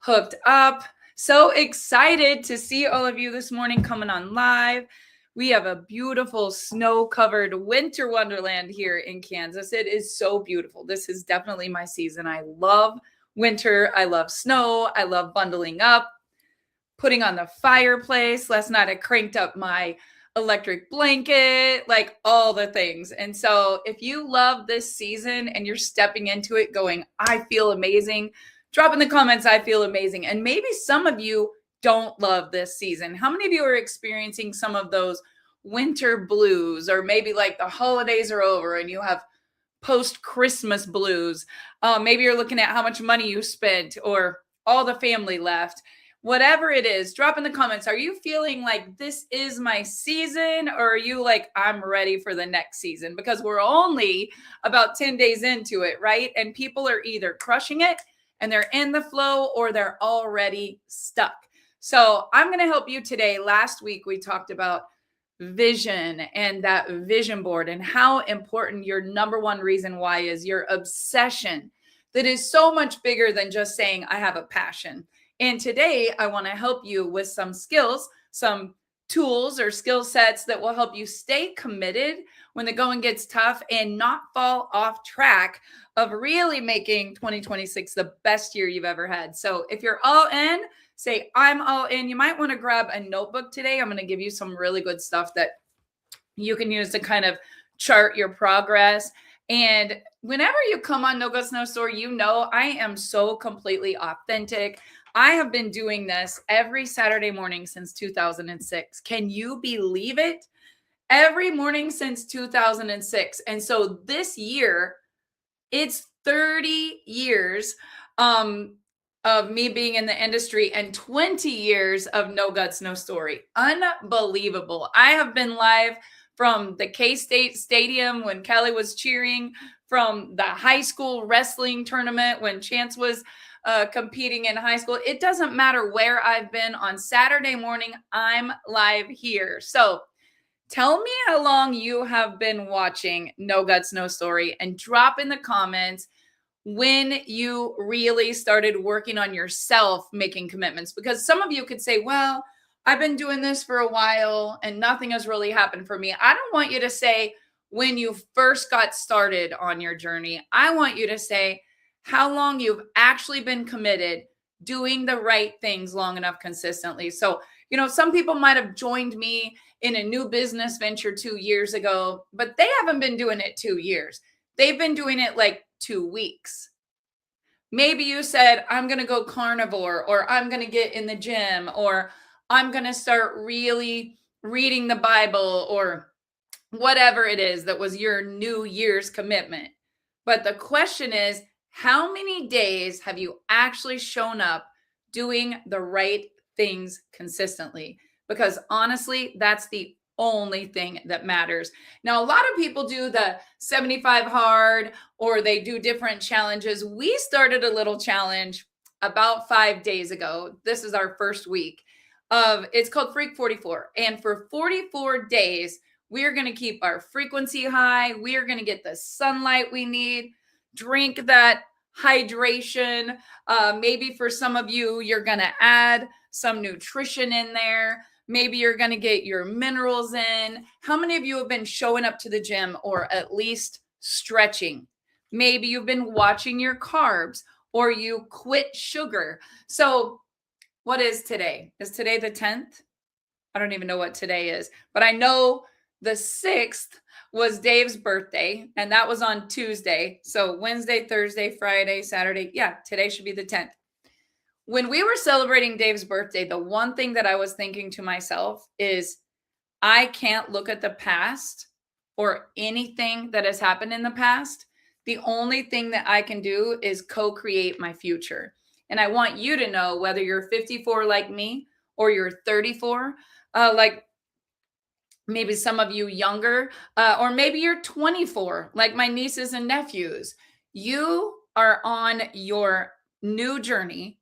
hooked up. So excited to see all of you this morning coming on live. We have a beautiful snow-covered winter wonderland here in Kansas. It is so beautiful. This is definitely my season. I love winter. I love snow. I love bundling up, putting on the fireplace. Last night I cranked up my electric blanket, like all the things. And so if you love this season and you're stepping into it going, I feel amazing, drop in the comments, I feel amazing. And maybe some of you don't love this season. How many of you are experiencing some of those winter blues, or maybe like the holidays are over and you have post-Christmas blues? Maybe you're looking at how much money you spent or all the family left. Whatever it is, drop in the comments. Are you feeling like this is my season, or are you like, I'm ready for the next season? Because we're only about 10 days into it, right? And people are either crushing it and they're in the flow, or they're already stuck. So I'm going to help you today. Last week, we talked about vision and that vision board and how important your number one reason why is your obsession that is so much bigger than just saying, I have a passion. And today I want to help you with some skills, some tools or skill sets that will help you stay committed when the going gets tough and not fall off track of really making 2026 the best year you've ever had. So if you're all in, say, I'm all in. You might want to grab a notebook today. I'm going to give you some really good stuff that you can use to kind of chart your progress. And whenever you come on No Guts, No Story, you know I am so completely authentic. I have been doing this every Saturday morning since 2006. Can you believe it? Every morning since 2006. And so this year, it's 30 years of me being in the industry and 20 years of No Guts, No Story. Unbelievable. I have been live from the K-State Stadium when Kelly was cheering, from the high school wrestling tournament when Chance was competing in high school. It doesn't matter where I've been. On Saturday morning, I'm live here. So tell me how long you have been watching No Guts, No Story, and drop in the comments when you really started working on yourself making commitments. Because some of you could say, well, I've been doing this for a while and nothing has really happened for me. I don't want you to say when you first got started on your journey. I want you to say how long you've actually been committed doing the right things long enough consistently. So, some people might have joined me in a new business venture 2 years ago, but they haven't been doing it 2 years. They've been doing it like 2 weeks. Maybe you said, I'm going to go carnivore, or I'm going to get in the gym, or I'm going to start really reading the Bible, or whatever it is that was your New Year's commitment. But the question is, how many days have you actually shown up doing the right things consistently? Because honestly, that's the only thing that matters. Now, a lot of people do the 75 hard, or they do different challenges. We started a little challenge about 5 days ago. This is our first week of, it's called Freak 44. And for 44 days, we're going to keep our frequency high. We are going to get the sunlight we need, drink that hydration. Maybe for some of you, you're going to add some nutrition in there. Maybe you're going to get your minerals in. How many of you have been showing up to the gym, or at least stretching? Maybe you've been watching your carbs, or you quit sugar. So what is today? Is today the 10th? I don't even know what today is, but I know the 6th was Dave's birthday, and that was on Tuesday. So Wednesday, Thursday, Friday, Saturday. Yeah, today should be the 10th. When we were celebrating Dave's birthday, the one thing that I was thinking to myself is, I can't look at the past or anything that has happened in the past. The only thing that I can do is co-create my future. And I want you to know, whether you're 54 like me, or you're 34, like maybe some of you younger, or maybe you're 24, like my nieces and nephews. You are on your new journey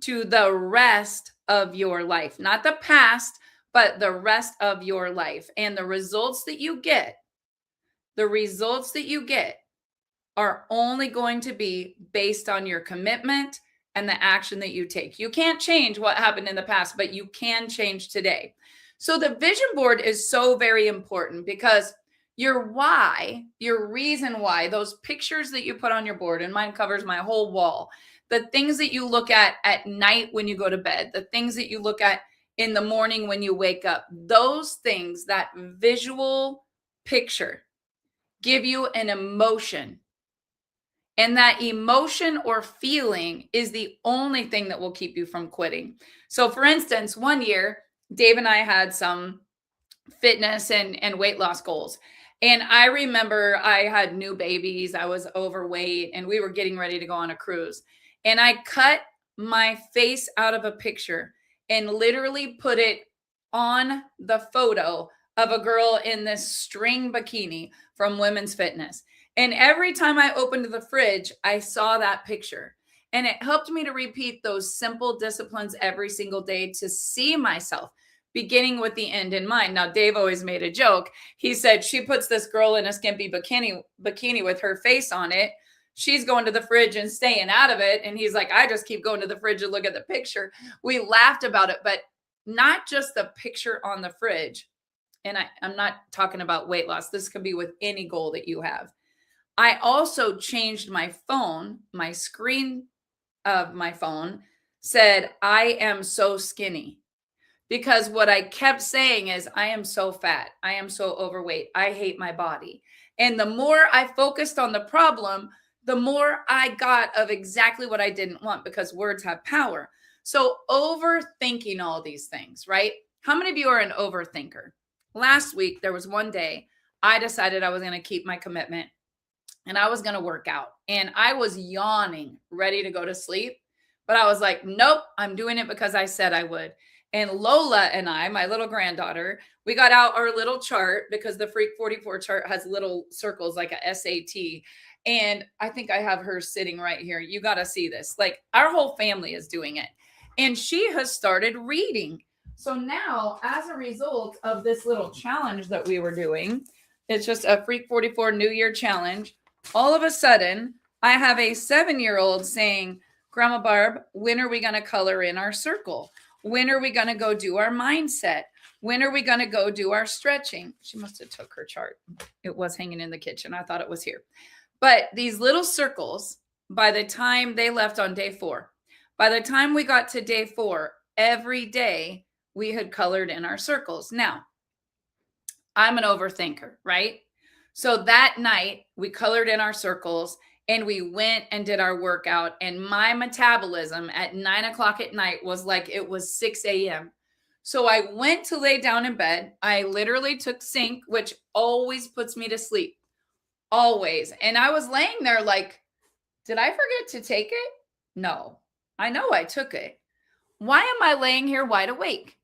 to the rest of your life, not the past, but the rest of your life. And the results that you get are only going to be based on your commitment and the action that you take. You can't change what happened in the past, but you can change today. So the vision board is so very important because your why, your reason why, those pictures that you put on your board, and mine covers my whole wall, the things that you look at night when you go to bed, the things that you look at in the morning when you wake up, those things, that visual picture, give you an emotion. And that emotion or feeling is the only thing that will keep you from quitting. So for instance, one year, Dave and I had some fitness and weight loss goals. And I remember I had new babies, I was overweight, and we were getting ready to go on a cruise. And I cut my face out of a picture and literally put it on the photo of a girl in this string bikini from Women's Fitness. And every time I opened the fridge, I saw that picture. And it helped me to repeat those simple disciplines every single day to see myself beginning with the end in mind. Now, Dave always made a joke. He said, she puts this girl in a skimpy bikini with her face on it. She's going to the fridge and staying out of it. And he's like, I just keep going to the fridge and look at the picture. We laughed about it, but not just the picture on the fridge. And I'm not talking about weight loss. This could be with any goal that you have. I also changed my phone. My screen of my phone said, I am so skinny. Because what I kept saying is, I am so fat. I am so overweight. I hate my body. And the more I focused on the problem, the more I got of exactly what I didn't want, because words have power. So overthinking all these things, right? How many of you are an overthinker? Last week, there was one day I decided I was going to keep my commitment and I was going to work out. And I was yawning, ready to go to sleep. But I was like, nope, I'm doing it because I said I would. And Lola and I, my little granddaughter, we got out our little chart, because the Freak 44 chart has little circles like a SAT. And I think I have her sitting right here. You got to see this. Like, our whole family is doing it. And she has started reading. So now, as a result of this little challenge that we were doing, it's just a Freak 44 New Year challenge. All of a sudden, I have a 7-year-old saying, Grandma Barb, when are we going to color in our circle? When are we going to go do our mindset? When are we going to go do our stretching? She must have took her chart. It was hanging in the kitchen. I thought it was here. But these little circles, by the time they left on day 4, by the time we got to day 4, every day we had colored in our circles. Now, I'm an overthinker, right? So that night we colored in our circles and we went and did our workout. And my metabolism at 9:00 at night was like it was 6 a.m. So I went to lay down in bed. I literally took zinc, which always puts me to sleep. Always. And I was laying there like, did I forget to take it? No, I know I took it. Why am I laying here wide awake?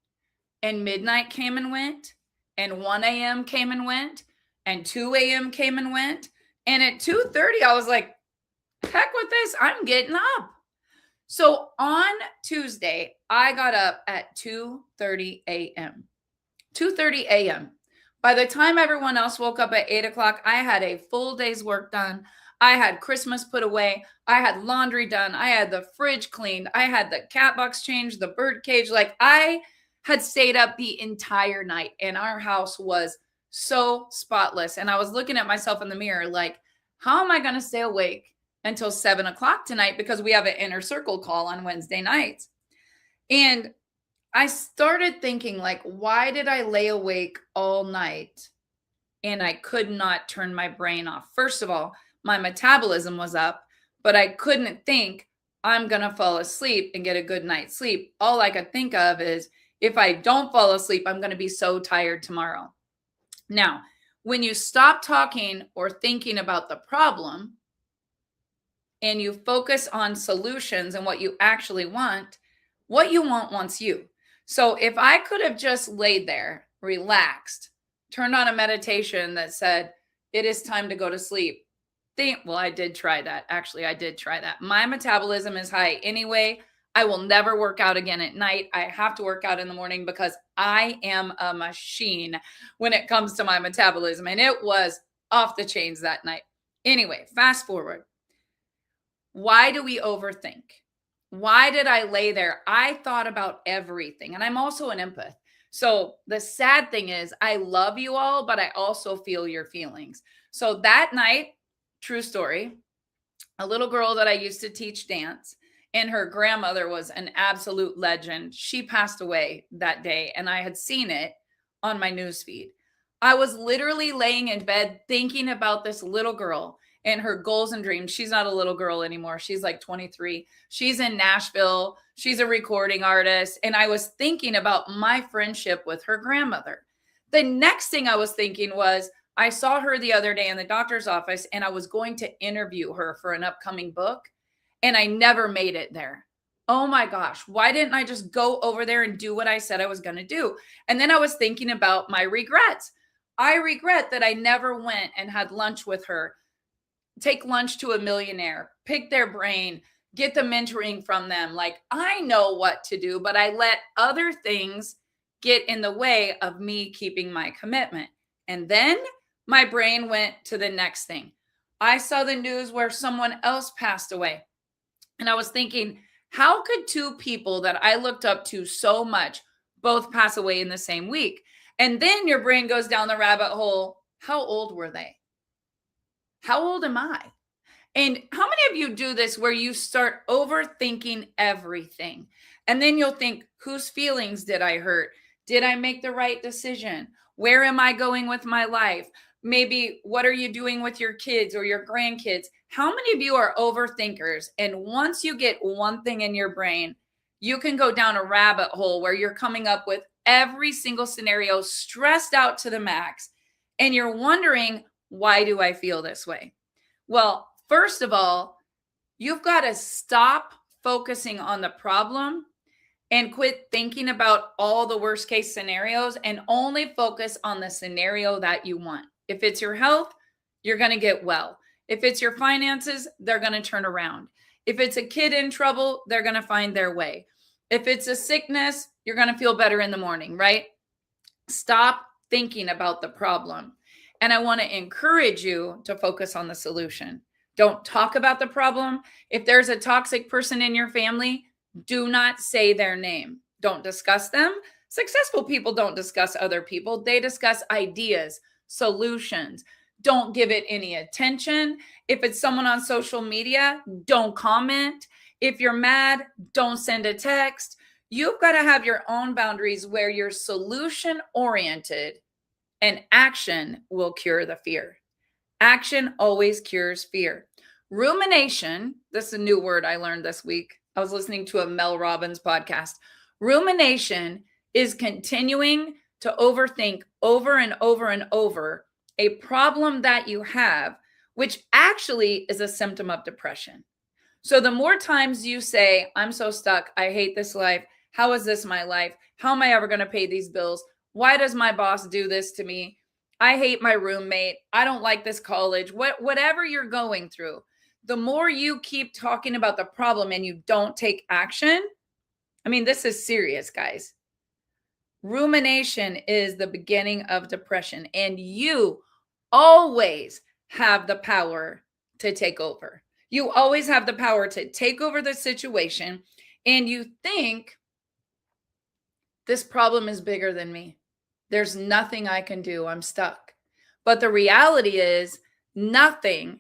And midnight came and went, and 1 a.m. came and went, and 2 a.m. came and went. And at 2:30, I was like, heck with this, I'm getting up. So on Tuesday, I got up at 2:30 a.m. 2:30 a.m. By the time everyone else woke up at 8:00, I had a full day's work done. I had Christmas put away. I had laundry done. I had the fridge cleaned. I had the cat box changed, the bird cage. Like, I had stayed up the entire night, and our house was so spotless. And I was looking at myself in the mirror like, how am I going to stay awake until 7:00 tonight? Because we have an inner circle call on Wednesday nights. And I started thinking, like, why did I lay awake all night and I could not turn my brain off? First of all, my metabolism was up, but I couldn't think I'm going to fall asleep and get a good night's sleep. All I could think of is, if I don't fall asleep, I'm going to be so tired tomorrow. Now, when you stop talking or thinking about the problem and you focus on solutions and what you actually want, what you want wants you. So if I could have just laid there, relaxed, turned on a meditation that said, it is time to go to sleep. Well, I did try that. Actually, I did try that. My metabolism is high anyway. I will never work out again at night. I have to work out in the morning because I am a machine when it comes to my metabolism. And it was off the chains that night. Anyway, fast forward. Why do we overthink? Why did I lay there? I thought about everything. And I'm also an empath. So the sad thing is, I love you all, but I also feel your feelings. So that night, true story, a little girl that I used to teach dance, and her grandmother was an absolute legend. She passed away that day, and I had seen it on my newsfeed. I was literally laying in bed thinking about this little girl and her goals and dreams. She's not a little girl anymore. She's like 23. She's in Nashville. She's a recording artist. And I was thinking about my friendship with her grandmother. The next thing I was thinking was, I saw her the other day in the doctor's office and I was going to interview her for an upcoming book, and I never made it there. Oh my gosh, why didn't I just go over there and do what I said I was going to do? And then I was thinking about my regrets. I regret that I never went and had lunch with her, take lunch to a millionaire, pick their brain, get the mentoring from them. Like, I know what to do, but I let other things get in the way of me keeping my commitment. And then my brain went to the next thing. I saw the news where someone else passed away. And I was thinking, how could two people that I looked up to so much both pass away in the same week? And then your brain goes down the rabbit hole. How old were they? How old am I? And how many of you do this where you start overthinking everything? And then you'll think, whose feelings did I hurt? Did I make the right decision? Where am I going with my life? Maybe what are you doing with your kids or your grandkids? How many of you are overthinkers? And once you get one thing in your brain, you can go down a rabbit hole where you're coming up with every single scenario stressed out to the max. And you're wondering, why do I feel this way? Well, first of all, you've got to stop focusing on the problem and quit thinking about all the worst case scenarios and only focus on the scenario that you want. If it's your health, you're going to get well. If it's your finances, they're going to turn around. If it's a kid in trouble, they're going to find their way. If it's a sickness, you're going to feel better in the morning, right? Stop thinking about the problem. And I want to encourage you to focus on the solution. Don't talk about the problem. If there's a toxic person in your family, do not say their name. Don't discuss them. Successful people don't discuss other people. They discuss ideas, solutions. Don't give it any attention. If it's someone on social media, don't comment. If you're mad, don't send a text. You've got to have your own boundaries where you're solution oriented, and action will cure the fear. Action always cures fear. Rumination, this is a new word I learned this week. I was listening to a Mel Robbins podcast. Rumination is continuing to overthink over and over and over a problem that you have, which actually is a symptom of depression. So the more times you say, I'm so stuck, I hate this life, how is this my life? How am I ever going to pay these bills? Why does my boss do this to me? I hate my roommate. I don't like this college. Whatever you're going through, the more you keep talking about the problem and you don't take action, I mean, this is serious, guys. Rumination is the beginning of depression, and you always have the power to take over. You always have the power to take over the situation, and you think this problem is bigger than me. There's nothing I can do. I'm stuck. But the reality is, nothing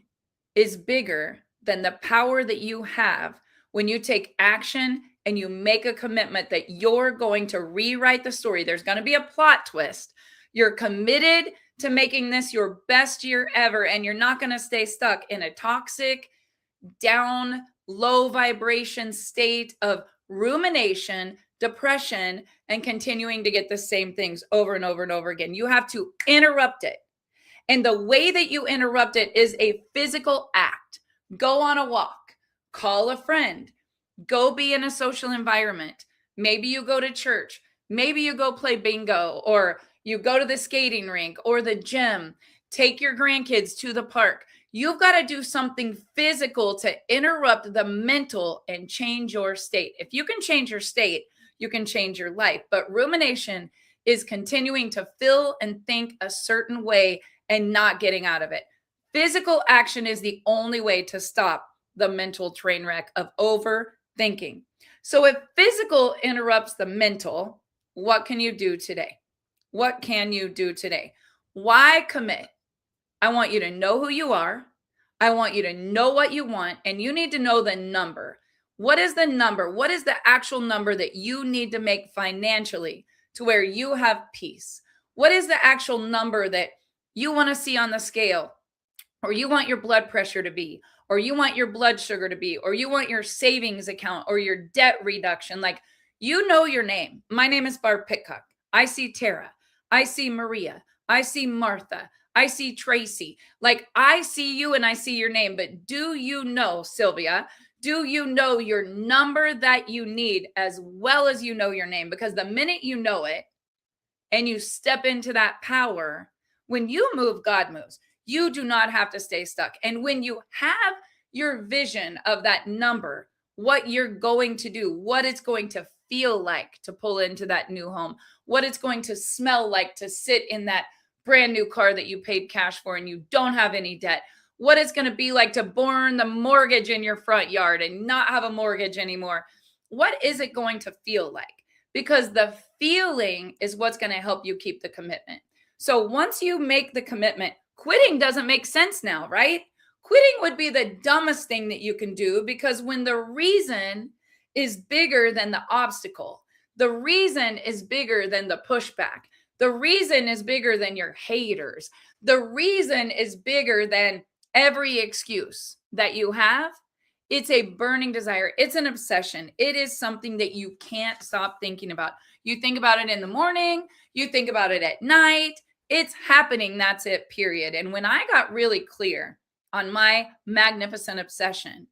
is bigger than the power that you have when you take action and you make a commitment that you're going to rewrite the story. There's going to be a plot twist. You're committed to making this your best year ever, and you're not going to stay stuck in a toxic, down, low vibration state of rumination, depression, and continuing to get the same things over and over and over again. You have to interrupt it. And the way that you interrupt it is a physical act. Go on a walk, call a friend, go be in a social environment. Maybe you go to church, maybe you go play bingo, or you go to the skating rink or the gym, take your grandkids to the park. You've got to do something physical to interrupt the mental and change your state. If you can change your state, you can change your life. But rumination is continuing to feel and think a certain way and not getting out of it. Physical action is the only way to stop the mental train wreck of over thinking. So if physical interrupts the mental, what can you do today? What can you do today? Why commit? I want you to know who you are. I want you to know what you want, and you need to know the number. What is the number? What is the actual number that you need to make financially to where you have peace? What is the actual number that you want to see on the scale, or you want your blood pressure to be, or you want your blood sugar to be, or you want your savings account or your debt reduction? Like, you know your name. My name is Barb Pitcock. I see Tara. I see Maria. I see Martha. I see Tracy. Like, I see you and I see your name. But do you know, Sylvia, do you know your number that you need as well as you know your name? Because the minute you know it and you step into that power, when you move, God moves. You do not have to stay stuck. And when you have your vision of that number, what you're going to do, what it's going to feel like to pull into that new home, what it's going to smell like to sit in that brand new car that you paid cash for and you don't have any debt, what it's going to be like to burn the mortgage in your front yard and not have a mortgage anymore. What is it going to feel like? Because the feeling is what's going to help you keep the commitment. So once you make the commitment, quitting doesn't make sense now, right? Quitting would be the dumbest thing that you can do, because when the reason is bigger than the obstacle, the reason is bigger than the pushback, the reason is bigger than your haters, the reason is bigger than every excuse that you have. It's a burning desire. It's an obsession. It is something that you can't stop thinking about. You think about it in the morning, you think about it at night. It's happening. That's it, period. And when I got really clear on my magnificent obsession,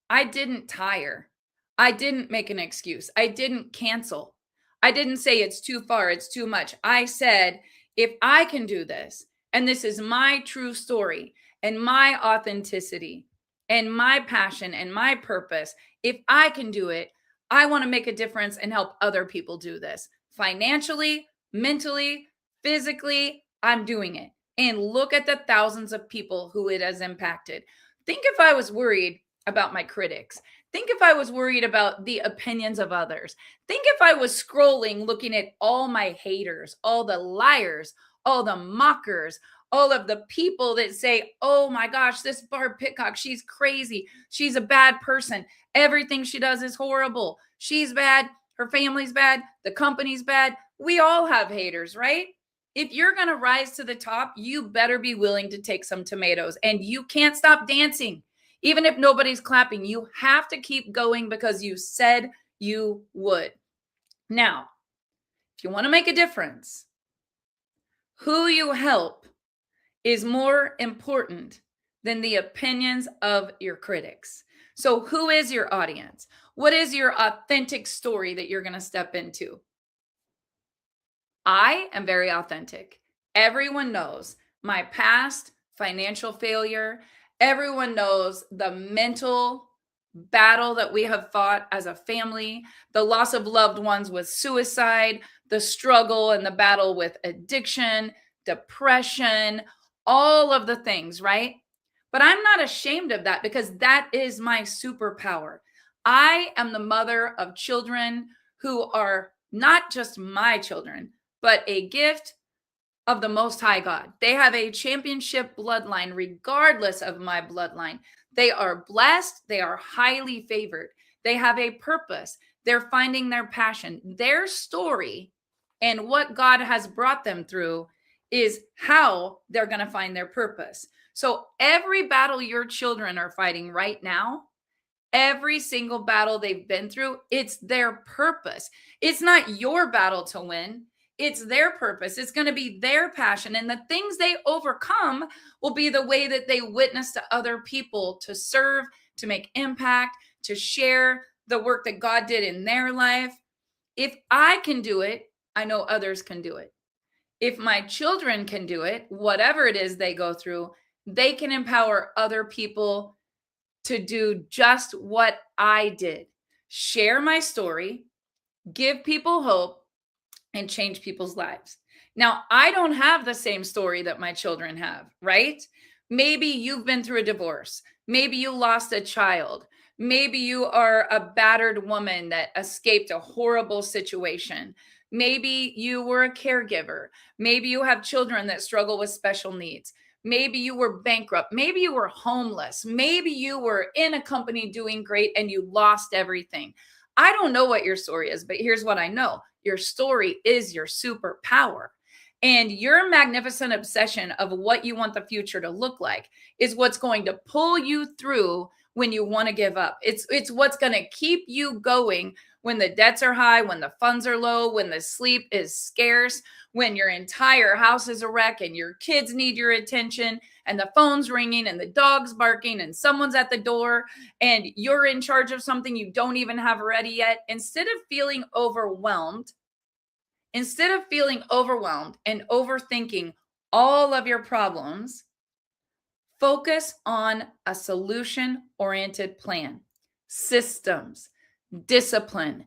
I didn't tire. I didn't make an excuse. I didn't cancel. I didn't say it's too far, it's too much. I said, if I can do this, and this is my true story and my authenticity and my passion and my purpose, if I can do it, I want to make a difference and help other people do this financially, mentally, physically. I'm doing it. And look at the thousands of people who it has impacted. Think if I was worried about my critics. Think if I was worried about the opinions of others. Think if I was scrolling, looking at all my haters, all the liars, all the mockers, all of the people that say, oh my gosh, this Barb Pitcock, she's crazy. She's a bad person. Everything she does is horrible. She's bad. Her family's bad. The company's bad. We all have haters, right? If you're going to rise to the top, you better be willing to take some tomatoes, and you can't stop dancing. Even if nobody's clapping, you have to keep going because you said you would. Now, if you want to make a difference, who you help is more important than the opinions of your critics. So who is your audience? What is your authentic story that you're going to step into? I am very authentic. Everyone knows my past financial failure. Everyone knows the mental battle that we have fought as a family, the loss of loved ones with suicide, the struggle and the battle with addiction, depression, all of the things, right? But I'm not ashamed of that because that is my superpower. I am the mother of children who are not just my children, but a gift of the Most High God. They have a championship bloodline regardless of my bloodline. They are blessed. They are highly favored. They have a purpose. They're finding their passion. Their story and what God has brought them through is how they're going to find their purpose. So every battle your children are fighting right now, every single battle they've been through, it's their purpose. It's not your battle to win. It's their purpose. It's going to be their passion. And the things they overcome will be the way that they witness to other people, to serve, to make impact, to share the work that God did in their life. If I can do it, I know others can do it. If my children can do it, whatever it is they go through, they can empower other people to do just what I did. Share my story, give people hope, and change people's lives. Now, I don't have the same story that my children have, right? Maybe you've been through a divorce. Maybe you lost a child. Maybe you are a battered woman that escaped a horrible situation. Maybe you were a caregiver. Maybe you have children that struggle with special needs. Maybe you were bankrupt. Maybe you were homeless. Maybe you were in a company doing great and you lost everything. I don't know what your story is, but here's what I know: your story is your superpower. And your magnificent obsession of what you want the future to look like is what's going to pull you through when you want to give up. It's what's going to keep you going when the debts are high, when the funds are low, when the sleep is scarce, when your entire house is a wreck and your kids need your attention and the phone's ringing and the dog's barking and someone's at the door and you're in charge of something you don't even have ready yet. Instead of feeling overwhelmed and overthinking all of your problems, focus on a solution-oriented plan, systems, discipline,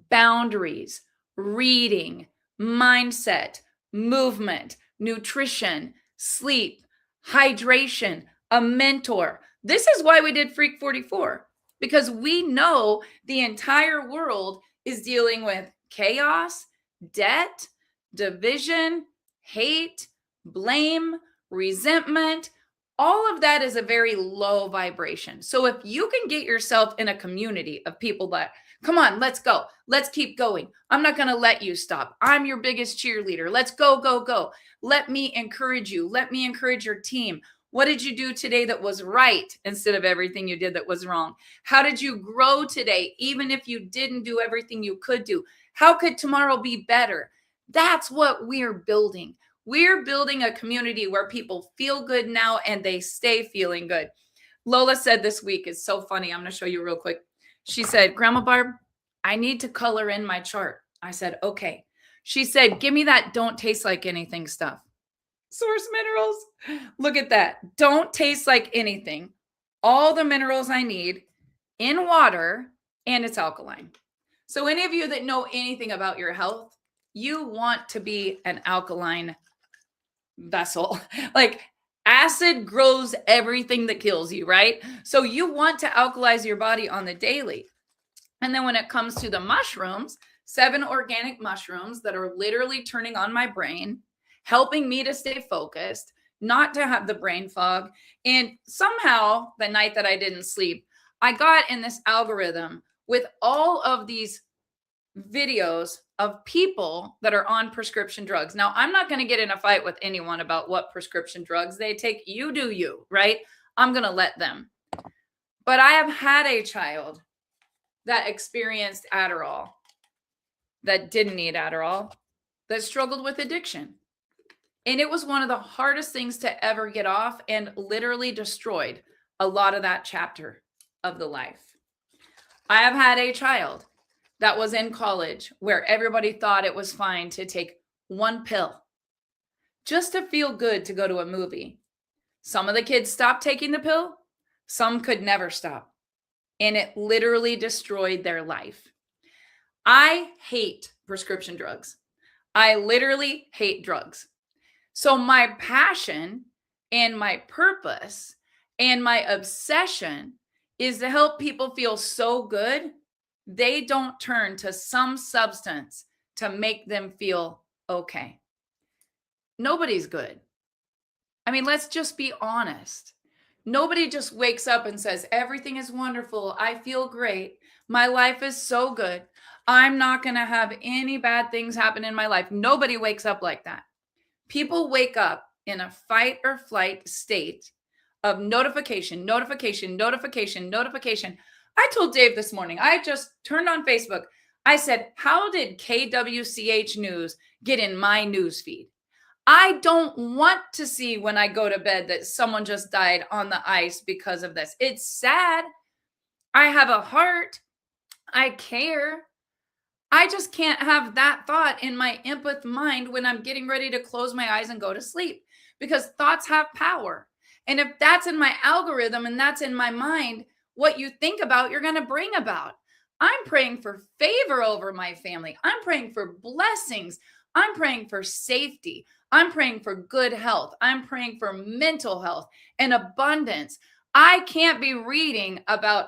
boundaries, reading, mindset, movement, nutrition, sleep, hydration, a mentor. This is why we did Freak 44, because we know the entire world is dealing with chaos, debt, division, hate, blame, resentment. All of that is a very low vibration. So if you can get yourself in a community of people that, come on, let's go. Let's keep going. I'm not going to let you stop. I'm your biggest cheerleader. Let's go, go, go. Let me encourage you. Let me encourage your team. What did you do today that was right instead of everything you did that was wrong? How did you grow today, even if you didn't do everything you could do? How could tomorrow be better? That's what we're building. We're building a community where people feel good now and they stay feeling good. Lola said this week, is so funny. I'm going to show you real quick. She said, Grandma Barb, I need to color in my chart. I said, okay. She said, give me that don't taste like anything stuff. Source minerals. Look at that. Don't taste like anything. All the minerals I need in water, and it's alkaline. So any of you that know anything about your health, you want to be an alkaline vessel. Like acid grows everything that kills you, right? So you want to alkalize your body on the daily. And then when it comes to the mushrooms, 7 organic mushrooms that are literally turning on my brain, helping me to stay focused, not to have the brain fog. And somehow the night that I didn't sleep, I got in this algorithm with all of these videos of people that are on prescription drugs. Now, I'm not going to get in a fight with anyone about what prescription drugs they take. You do you, right? I'm going to let them. But I have had a child that experienced Adderall, that didn't need Adderall, that struggled with addiction. And it was one of the hardest things to ever get off and literally destroyed a lot of that chapter of the life. I have had a child that was in college where everybody thought it was fine to take 1 pill just to feel good to go to a movie. Some of the kids stopped taking the pill. Some could never stop. And it literally destroyed their life. I hate prescription drugs. I literally hate drugs. So my passion and my purpose and my obsession is to help people feel so good they don't turn to some substance to make them feel okay. Nobody's good. I mean, let's just be honest. Nobody just wakes up and says, everything is wonderful. I feel great. My life is so good. I'm not going to have any bad things happen in my life. Nobody wakes up like that. People wake up in a fight or flight state of notification, notification, notification, notification. I told Dave this morning, I just turned on Facebook. I said, how did KWCH News get in my news feed? I don't want to see when I go to bed that someone just died on the ice because of this. It's sad. I have a heart. I care. I just can't have that thought in my empath mind when I'm getting ready to close my eyes and go to sleep, because thoughts have power. And if that's in my algorithm and that's in my mind, what you think about, you're going to bring about. I'm praying for favor over my family. I'm praying for blessings. I'm praying for safety. I'm praying for good health. I'm praying for mental health and abundance. I can't be reading about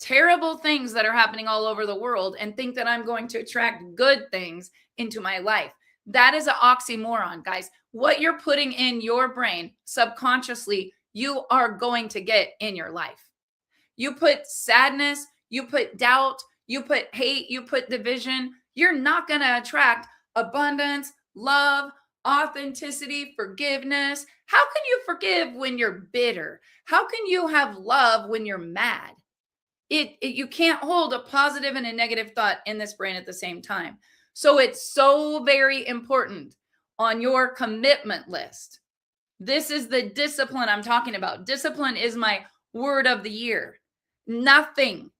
terrible things that are happening all over the world and think that I'm going to attract good things into my life. That is an oxymoron, guys. What you're putting in your brain subconsciously, you are going to get in your life. You put sadness, you put doubt, you put hate, you put division. You're not going to attract abundance, love, authenticity, forgiveness. How can you forgive when you're bitter? How can you have love when you're mad? You can't hold a positive and a negative thought in this brain at the same time. So it's so very important on your commitment list. This is the discipline I'm talking about. Discipline is my word of the year. Nothing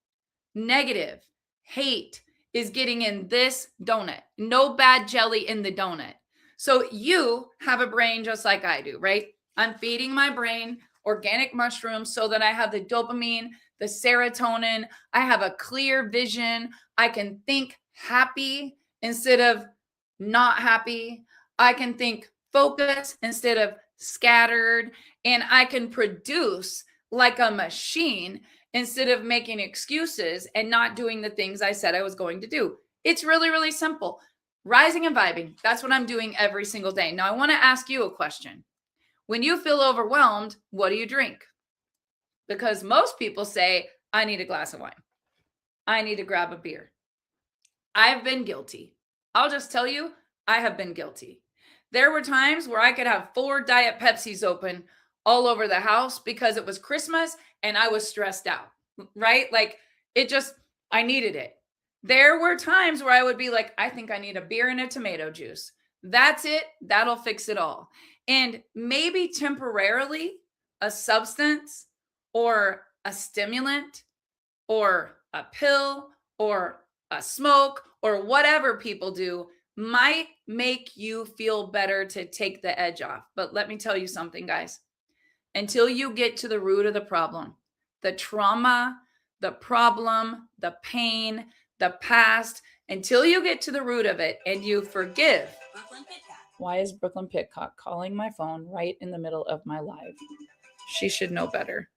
negative, hate is getting in this donut. No bad jelly in the donut. So you have a brain just like I do, right? I'm feeding my brain organic mushrooms so that I have the dopamine, the serotonin. I have a clear vision. I can think happy instead of not happy. I can think focused instead of scattered. And I can produce like a machine instead of making excuses and not doing the things I said I was going to do. It's really, really simple. Rising and vibing. That's what I'm doing every single day. Now, I want to ask you a question. When you feel overwhelmed, what do you drink? Because most people say, I need a glass of wine. I need to grab a beer. I've been guilty. I'll just tell you, I have been guilty. There were times where I could have 4 Diet Pepsis open all over the house because it was Christmas and I was stressed out, right? Like I needed it. There were times where I would be like, I think I need a beer and a tomato juice. That's it. That'll fix it all. And maybe temporarily a substance or a stimulant or a pill or a smoke or whatever people do might make you feel better to take the edge off. But let me tell you something, guys. Until you get to the root of the problem, the trauma, the problem, the pain, the past, until you get to the root of it and you forgive. Why is Brooklyn Pitcock calling my phone right in the middle of my live? She should know better.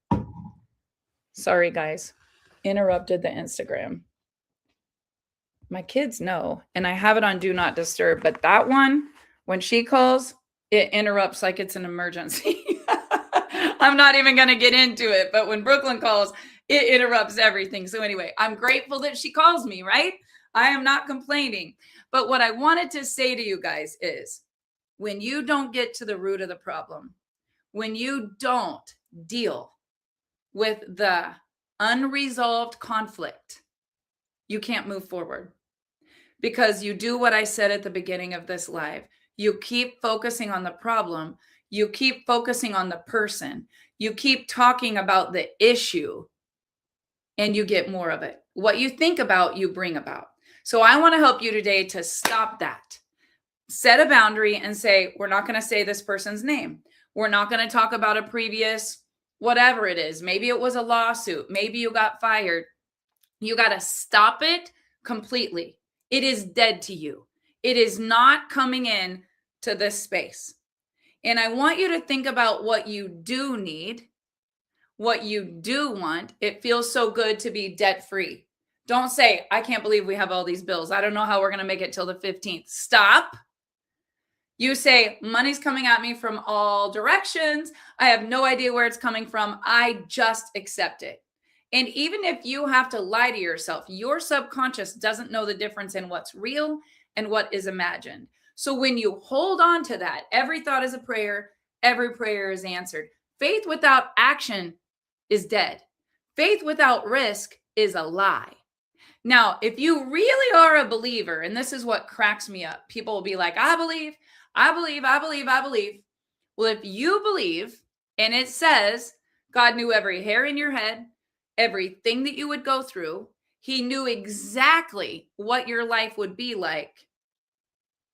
Sorry, guys. Interrupted the Instagram. My kids know, and I have it on Do Not Disturb, but that one, when she calls, it interrupts like it's an emergency. I'm not even going to get into it, but when Brooklyn calls, it interrupts everything. So anyway, I'm grateful that she calls me, right? I am not complaining. But what I wanted to say to you guys is when you don't get to the root of the problem, when you don't deal with the unresolved conflict, you can't move forward. Because you do what I said at the beginning of this live. You keep focusing on the problem. You keep focusing on the person. You keep talking about the issue and you get more of it. What you think about, you bring about. So I want to help you today to stop that. Set a boundary and say, we're not going to say this person's name. We're not going to talk about a previous whatever it is. Maybe it was a lawsuit. Maybe you got fired. You got to stop it completely. It is dead to you. It is not coming in to this space. And I want you to think about what you do need, what you do want. It feels so good to be debt free. Don't say, I can't believe we have all these bills. I don't know how we're going to make it till the 15th. Stop. You say, money's coming at me from all directions. I have no idea where it's coming from. I just accept it. And even if you have to lie to yourself, your subconscious doesn't know the difference in what's real and what is imagined. So when you hold on to that, every thought is a prayer, every prayer is answered. Faith without action is dead. Faith without risk is a lie. Now, if you really are a believer, and this is what cracks me up, people will be like, I believe, I believe, I believe, I believe. Well, if you believe, and it says God knew every hair in your head, everything that you would go through, he knew exactly what your life would be like.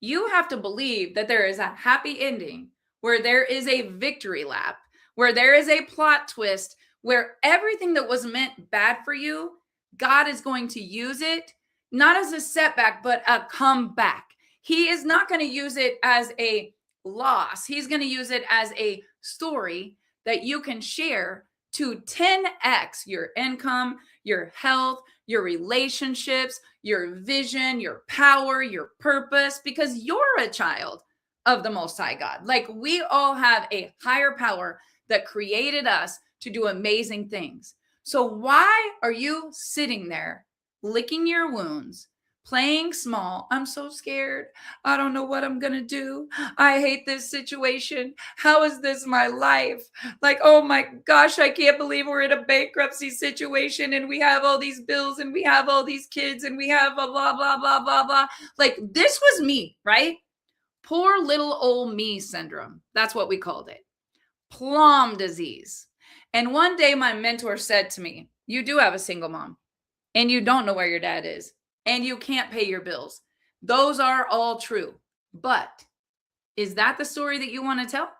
You have to believe that there is a happy ending, where there is a victory lap, where there is a plot twist, where everything that was meant bad for you, God is going to use it, not as a setback, but a comeback. He is not going to use it as a loss. He's going to use it as a story that you can share to 10x your income, your health, your relationships, your vision, your power, your purpose, because you're a child of the Most High God. Like, we all have a higher power that created us to do amazing things. So why are you sitting there licking your wounds, playing small? I'm so scared. I don't know what I'm going to do. I hate this situation. How is this my life? Like, oh my gosh, I can't believe we're in a bankruptcy situation and we have all these bills and we have all these kids and we have blah, blah, blah, blah, blah, blah. Like, this was me, right? Poor little old me syndrome. That's what we called it. Plum disease. And one day my mentor said to me, you do have a single mom and you don't know where your dad is and you can't pay your bills. Those are all true. But is that the story that you want to tell?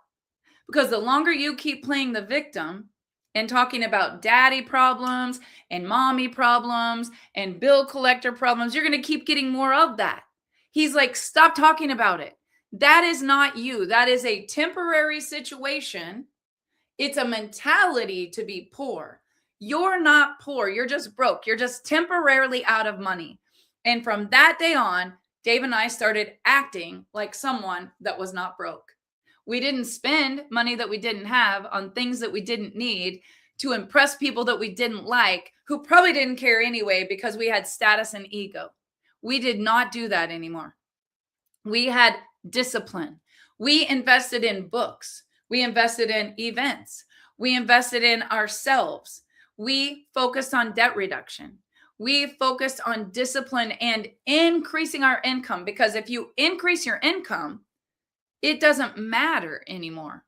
Because the longer you keep playing the victim and talking about daddy problems and mommy problems and bill collector problems, you're going to keep getting more of that. He's like, stop talking about it. That is not you. That is a temporary situation. It's a mentality to be poor. You're not poor. You're just broke. You're just temporarily out of money. And from that day on, Dave and I started acting like someone that was not broke. We didn't spend money that we didn't have on things that we didn't need to impress people that we didn't like, who probably didn't care anyway because we had status and ego. We did not do that anymore. We had discipline. We invested in books. We invested in events. We invested in ourselves. We focused on debt reduction. We focused on discipline and increasing our income, because if you increase your income, it doesn't matter anymore.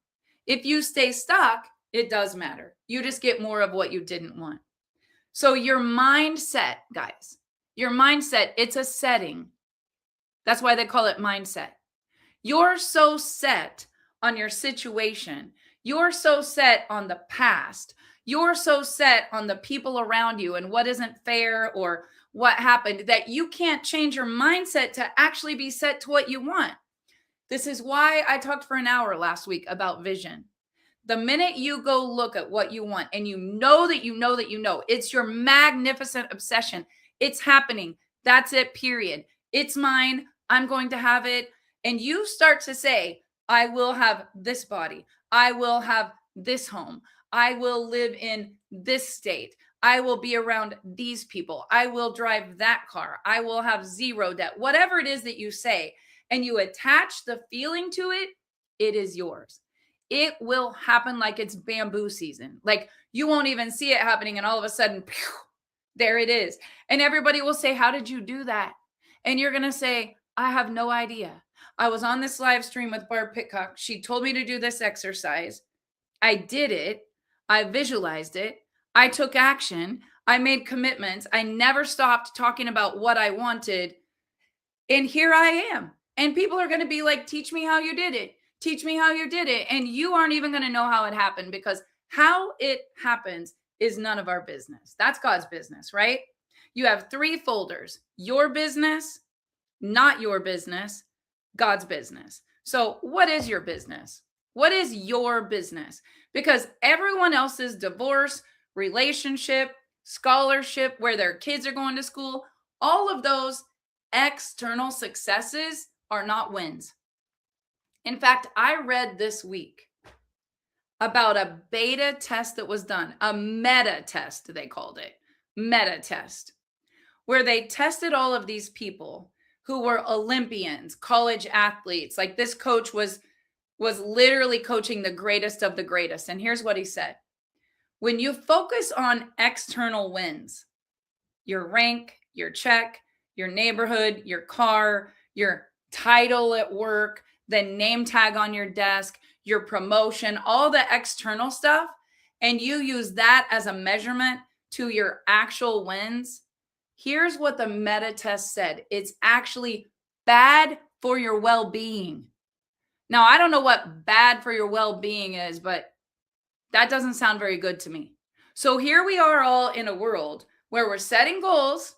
If you stay stuck, it does matter. You just get more of what you didn't want. So your mindset, guys, your mindset, it's a setting. That's why they call it mindset. You're so set on your situation. You're so set on the past. You're so set on the people around you and what isn't fair or what happened that you can't change your mindset to actually be set to what you want. This is why I talked for an hour last week about vision. The minute you go look at what you want and you know that you know that you know, it's your magnificent obsession. It's happening. That's it, period. It's mine. I'm going to have it. And you start to say, I will have this body. I will have this home. I will live in this state. I will be around these people. I will drive that car. I will have zero debt. Whatever it is that you say, and you attach the feeling to it, it is yours. It will happen like it's bamboo season. Like, you won't even see it happening, and all of a sudden, pew, there it is. And everybody will say, how did you do that? And you're going to say, I have no idea. I was on this live stream with Barb Pitcock. She told me to do this exercise. I did it. I visualized it. I took action. I made commitments. I never stopped talking about what I wanted. And here I am. And people are going to be like, teach me how you did it. Teach me how you did it. And you aren't even going to know how it happened, because how it happens is none of our business. That's God's business, right? You have 3 folders: your business, not your business, God's business. So what is your business? What is your business? Because everyone else's divorce, relationship, scholarship, where their kids are going to school, all of those external successes are not wins. In fact, I read this week about a beta test that was done, a meta test, they called it, meta test, where they tested all of these people who were Olympians, college athletes. Like, this coach was literally coaching the greatest of the greatest. And here's what he said: when you focus on external wins, your rank, your check, your neighborhood, your car, your title at work, the name tag on your desk, your promotion, all the external stuff, and you use that as a measurement to your actual wins, here's what the meta test said: it's actually bad for your well-being. Now, I don't know what bad for your well-being is, but that doesn't sound very good to me. So here we are, all in a world where we're setting goals,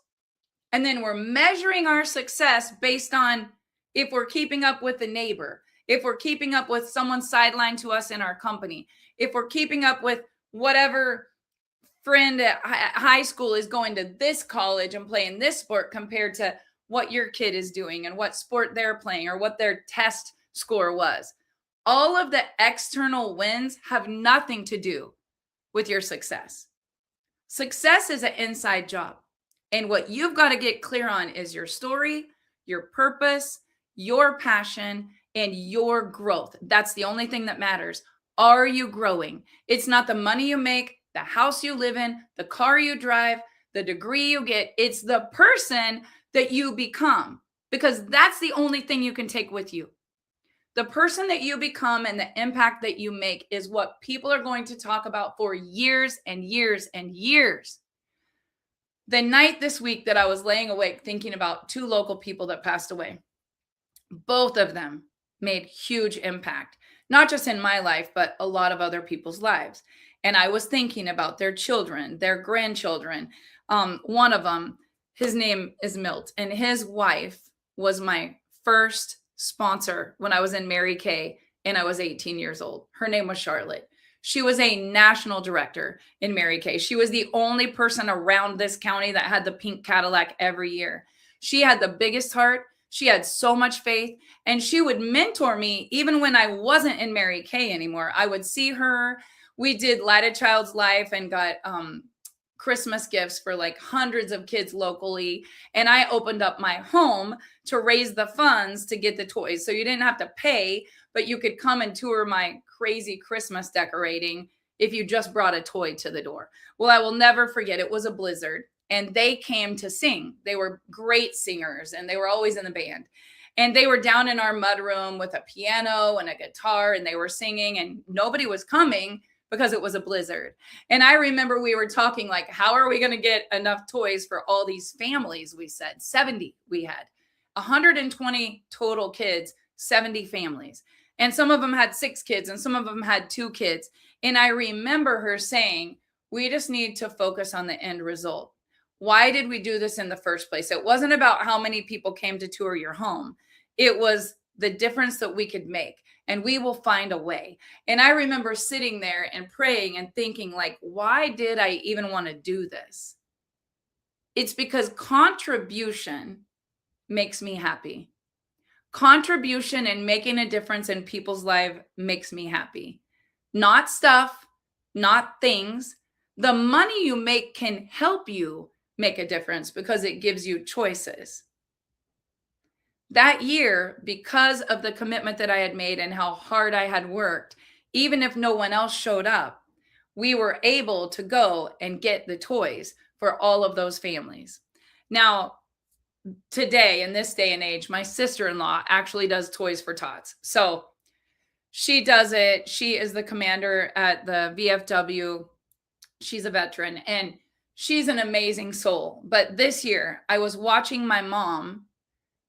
and then we're measuring our success based on if we're keeping up with the neighbor, if we're keeping up with someone sidelined to us in our company, if we're keeping up with whatever friend at high school is going to this college and playing this sport compared to what your kid is doing and what sport they're playing or what their test score was. All of the external wins have nothing to do with your success. Success is an inside job. And what you've got to get clear on is your story, your purpose, your passion, and your growth. That's the only thing that matters. Are you growing? It's not the money you make, the house you live in, the car you drive, the degree you get. It's the person that you become, because that's the only thing you can take with you. The person that you become and the impact that you make is what people are going to talk about for years and years and years. The night this week that I was laying awake thinking about two local people that passed away, both of them made huge impact, not just in my life, but a lot of other people's lives. And I was thinking about their children, their grandchildren. One of them, his name is Milt, and his wife was my first sponsor when I was in Mary Kay and I was 18 years old. Her name was Charlotte. She was a national director in Mary Kay. She was the only person around this county that had the pink Cadillac every year. She had the biggest heart. She had so much faith, and she would mentor me even when I wasn't in Mary Kay anymore. I would see her. We did Light a Child's Life and got Christmas gifts for like hundreds of kids locally. And I opened up my home to raise the funds to get the toys. So you didn't have to pay, but you could come and tour my crazy Christmas decorating if you just brought a toy to the door. Well, I will never forget, it was a blizzard and they came to sing. They were great singers and they were always in the band. And they were down in our mudroom with a piano and a guitar and they were singing and nobody was coming because it was a blizzard. And I remember we were talking like, how are we going to get enough toys for all these families? We said 70 we had. 120 total kids, 70 families. And some of them had 6 kids and some of them had 2 kids. And I remember her saying, we just need to focus on the end result. Why did we do this in the first place? It wasn't about how many people came to tour your home. It was the difference that we could make, and we will find a way. And I remember sitting there and praying and thinking like, why did I even want to do this? It's because contribution makes me happy. Contribution and making a difference in people's lives makes me happy. Not stuff, not things. The money you make can help you make a difference because it gives you choices. That year, because of the commitment that I had made and how hard I had worked, even if no one else showed up, we were able to go and get the toys for all of those families. Now, today, in this day and age, my sister-in-law actually does Toys for Tots. So she does it. She is the commander at the VFW. She's a veteran and she's an amazing soul. But this year, I was watching my mom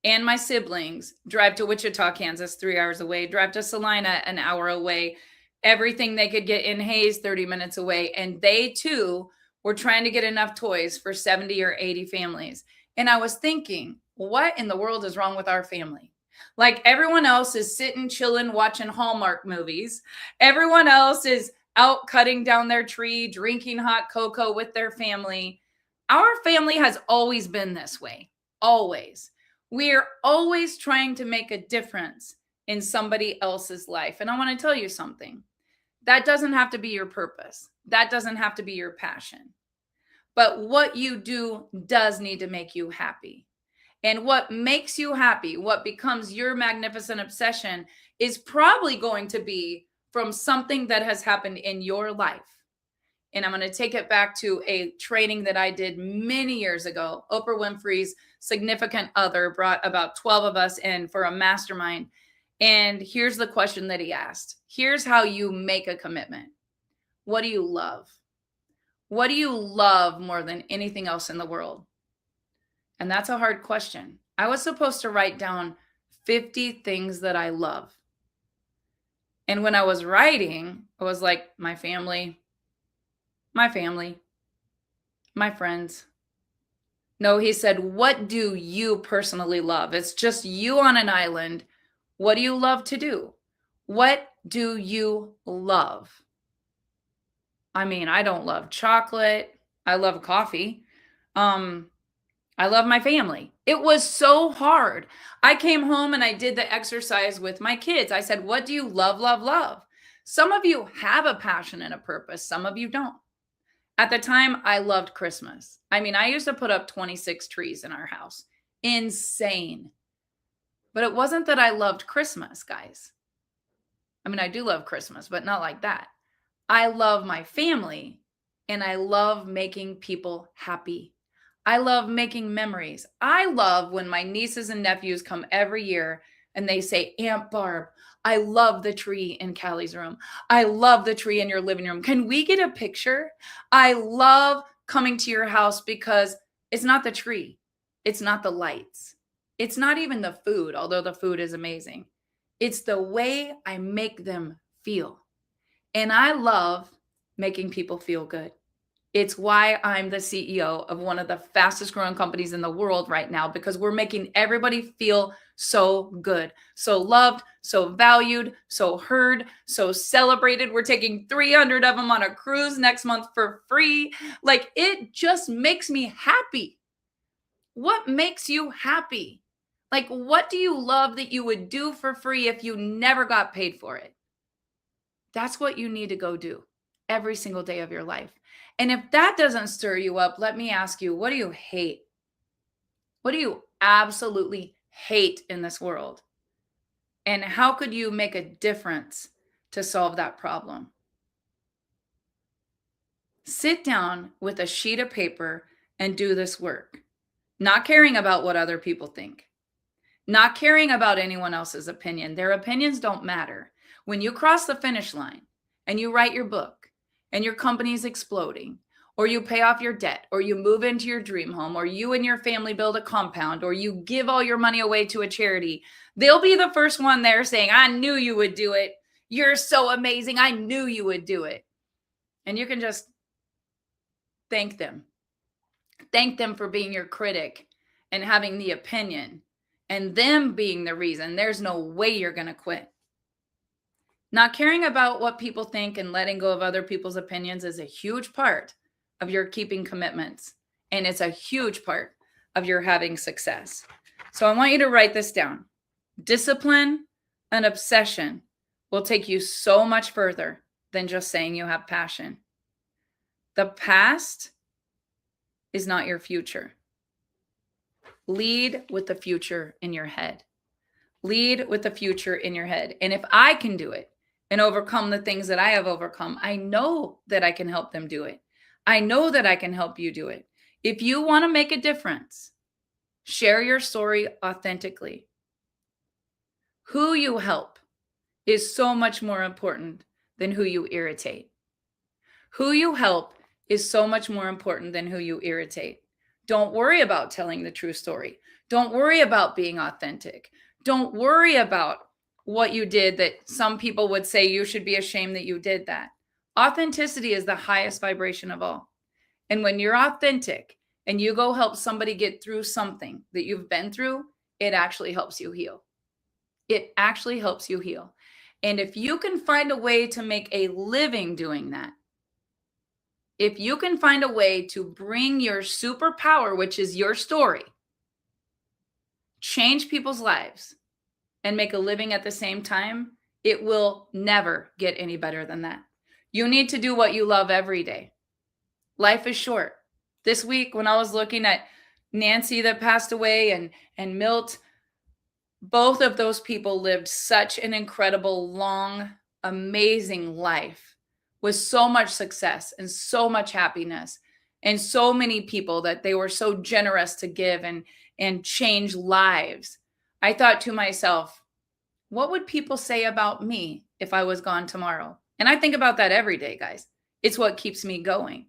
and my siblings drive to Wichita, Kansas, 3 hours away, drive to Salina, an hour away, everything they could get in Hayes, 30 minutes away. And they too were trying to get enough toys for 70 or 80 families. And I was thinking, what in the world is wrong with our family? Like everyone else is sitting, chilling, watching Hallmark movies. Everyone else is out cutting down their tree, drinking hot cocoa with their family. Our family has always been this way, always. We're always trying to make a difference in somebody else's life. And I want to tell you something. That doesn't have to be your purpose. That doesn't have to be your passion. But what you do does need to make you happy. And what makes you happy, what becomes your magnificent obsession, is probably going to be from something that has happened in your life. And I'm going to take it back to a training that I did many years ago. Oprah Winfrey's significant other brought about 12 of us in for a mastermind. And here's the question that he asked. Here's how you make a commitment. What do you love? What do you love more than anything else in the world? And that's a hard question. I was supposed to write down 50 things that I love. And when I was writing, I was like, my family, my friends. No, he said, what do you personally love? It's just you on an island. What do you love to do? What do you love? I mean, I don't love chocolate. I love coffee. Um, I love my family. It was so hard. I came home and I did the exercise with my kids. I said, "What do you love, love, love?" Some of you have a passion and a purpose, some of you don't. At the time, I loved Christmas. I mean, I used to put up 26 trees in our house. Insane. But it wasn't that I loved Christmas, guys. I mean, I do love Christmas, but not like that. I love my family and I love making people happy. I love making memories. I love when my nieces and nephews come every year and they say, "Aunt Barb, I love the tree in Callie's room. I love the tree in your living room. Can we get a picture?" I love coming to your house because it's not the tree, it's not the lights, it's not even the food, although the food is amazing. It's the way I make them feel. And I love making people feel good. It's why I'm the CEO of one of the fastest growing companies in the world right now, because we're making everybody feel so good, so loved, so valued, so heard, so celebrated. We're taking 300 of them on a cruise next month for free. Like, it just makes me happy. What makes you happy? Like, what do you love that you would do for free if you never got paid for it? That's what you need to go do every single day of your life. And if that doesn't stir you up, let me ask you, what do you hate? What do you absolutely hate in this world? And how could you make a difference to solve that problem? Sit down with a sheet of paper and do this work, not caring about what other people think, not caring about anyone else's opinion. Their opinions don't matter. When you cross the finish line and you write your book and your company's exploding, or you pay off your debt, or you move into your dream home, or you and your family build a compound, or you give all your money away to a charity, they'll be the first one there saying, "I knew you would do it. You're so amazing. I knew you would do it." And you can just thank them. Thank them for being your critic and having the opinion, and them being the reason there's no way you're going to quit. Not caring about what people think and letting go of other people's opinions is a huge part of your keeping commitments. And it's a huge part of your having success. So I want you to write this down. Discipline and obsession will take you so much further than just saying you have passion. The past is not your future. Lead with the future in your head. Lead with the future in your head. And if I can do it and overcome the things that I have overcome, I know that I can help them do it. I know that I can help you do it. If you want to make a difference, share your story authentically. Who you help is so much more important than who you irritate. Who you help is so much more important than who you irritate. Don't worry about telling the true story. Don't worry about being authentic. Don't worry about what you did that some people would say you should be ashamed that you did that. Authenticity is the highest vibration of all. And when you're authentic and you go help somebody get through something that you've been through, it actually helps you heal. It actually helps you heal. And if you can find a way to make a living doing that, if you can find a way to bring your superpower, which is your story, change people's lives, and make a living at the same time, it will never get any better than that. You need to do what you love every day. Life is short. This week, when I was looking at Nancy that passed away and Milt, both of those people lived such an incredible, long, amazing life with so much success and so much happiness and so many people that they were so generous to give and change lives. I thought to myself, what would people say about me if I was gone tomorrow? And I think about that every day, guys. It's what keeps me going.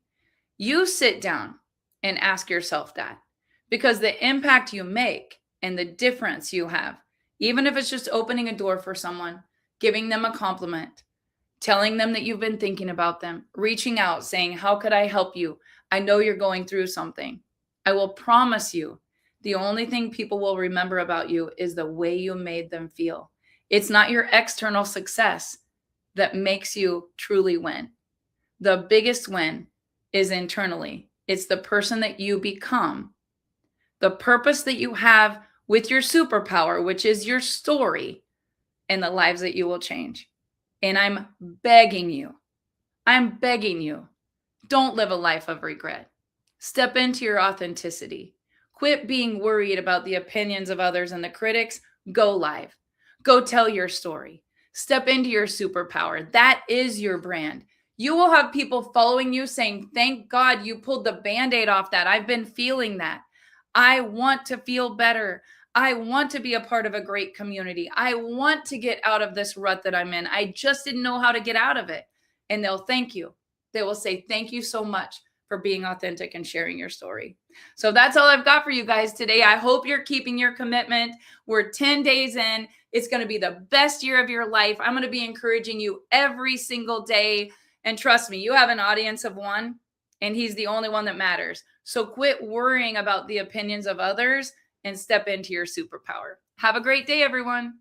You sit down and ask yourself that, because the impact you make and the difference you have, even if it's just opening a door for someone, giving them a compliment, telling them that you've been thinking about them, reaching out, saying, "How could I help you? I know you're going through something." I will promise you, the only thing people will remember about you is the way you made them feel. It's not your external success that makes you truly win. The biggest win is internally. It's the person that you become, the purpose that you have with your superpower, which is your story, and the lives that you will change. And I'm begging you, don't live a life of regret. Step into your authenticity. Quit being worried about the opinions of others and the critics. Go live. Go tell your story. Step into your superpower. That is your brand. You will have people following you saying, thank God you pulled the Band-Aid off that. I've been feeling that. I want to feel better. I want to be a part of a great community. I want to get out of this rut that I'm in. I just didn't know how to get out of it. And they'll thank you. They will say, thank you so much for being authentic and sharing your story. So that's all I've got for you guys today. I hope you're keeping your commitment. We're 10 days in. It's going to be the best year of your life. I'm going to be encouraging you every single day. And trust me, you have an audience of one, and he's the only one that matters. So quit worrying about the opinions of others and step into your superpower. Have a great day, everyone.